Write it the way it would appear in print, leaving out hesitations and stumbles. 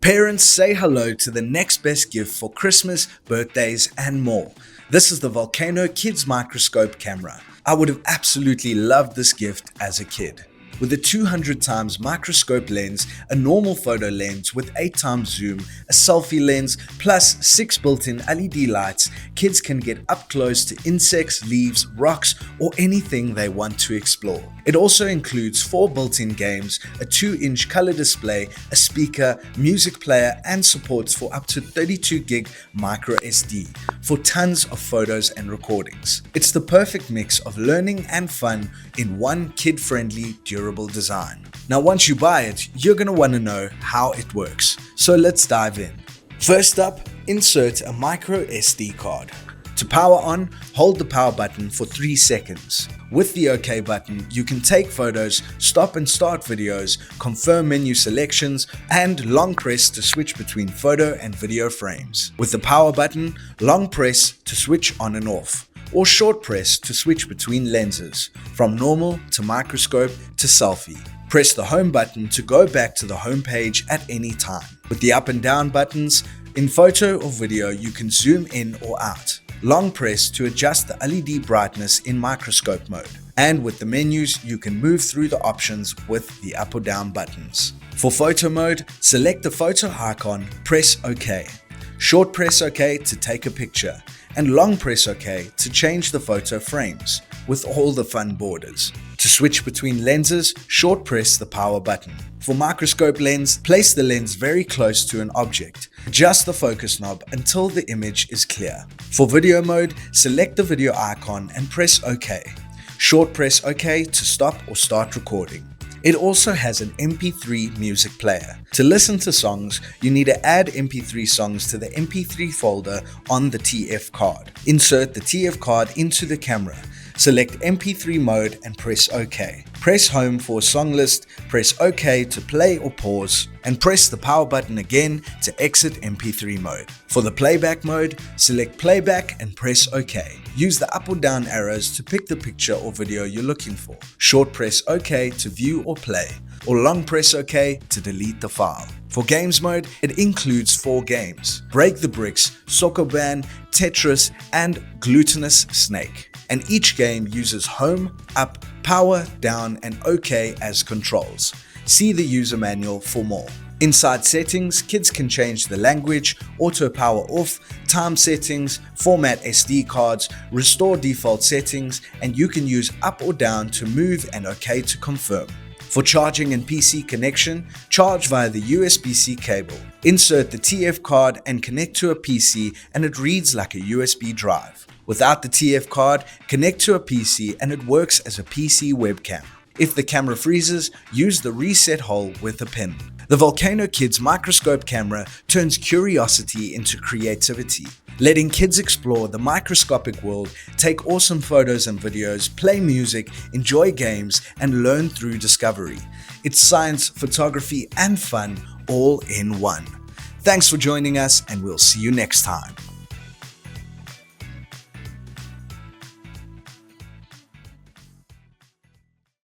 Parents, say hello to the next best gift for Christmas, birthdays, and more. This is the Volkano Kidz Microscope Camera. I would have absolutely loved this gift as a kid. With a 200 times microscope lens, a normal photo lens with 8 times zoom, a selfie lens, plus 6 built-in LED lights, kids can get up close to insects, leaves, rocks, or anything they want to explore. It also includes 4 built-in games, a 2-inch color display, a speaker, music player, and supports for up to 32 gig micro SD for tons of photos and recordings. It's the perfect mix of learning and fun in one kid-friendly, durable design. Now once you buy it, you're going to want to know how it works. So let's dive in. First up, insert a micro SD card. To power on, hold the power button for 3 seconds. With the OK button, you can take photos, stop and start videos, confirm menu selections, and long press to switch between photo and video frames. With the power button, long press to switch on and off, or short press to switch between lenses, from normal to microscope to selfie. Press the home button to go back to the home page at any time. With the up and down buttons, in photo or video you can zoom in or out. Long press to adjust the LED brightness in microscope mode. And with the menus, you can move through the options with the up or down buttons. For photo mode, select the photo icon, press OK. Short press OK to take a picture, and long press OK to change the photo frames, with all the fun borders. To switch between lenses, short press the power button. For microscope lens, place the lens very close to an object. Adjust the focus knob until the image is clear. For video mode, select the video icon and press OK. Short press OK to stop or start recording. It also has an MP3 music player. To listen to songs, you need to add MP3 songs to the MP3 folder on the TF card. Insert the TF card into the camera. Select MP3 mode and press OK. Press home for a song list, press OK to play or pause, and press the power button again to exit MP3 mode. For the playback mode, select playback and press OK. Use the up or down arrows to pick the picture or video you're looking for. Short press OK to view or play, or long press OK to delete the file. For games mode, it includes 4 games: Break the Bricks, Sokoban, Tetris, and Glutinous Snake. And each game uses home, up, power, down, and OK as controls. See the user manual for more. Inside settings, kids can change the language, auto power off, time settings, format SD cards, restore default settings, and you can use up or down to move and OK to confirm. For charging and PC connection, charge via the USB-C cable. Insert the TF card and connect to a PC, and it reads like a USB drive. Without the TF card, connect to a PC and it works as a PC webcam. If the camera freezes, use the reset hole with a pin. The Volkano Kidz Microscope Camera turns curiosity into creativity, letting kids explore the microscopic world, take awesome photos and videos, play music, enjoy games, and learn through discovery. It's science, photography, and fun all in one. Thanks for joining us, and we'll see you next time.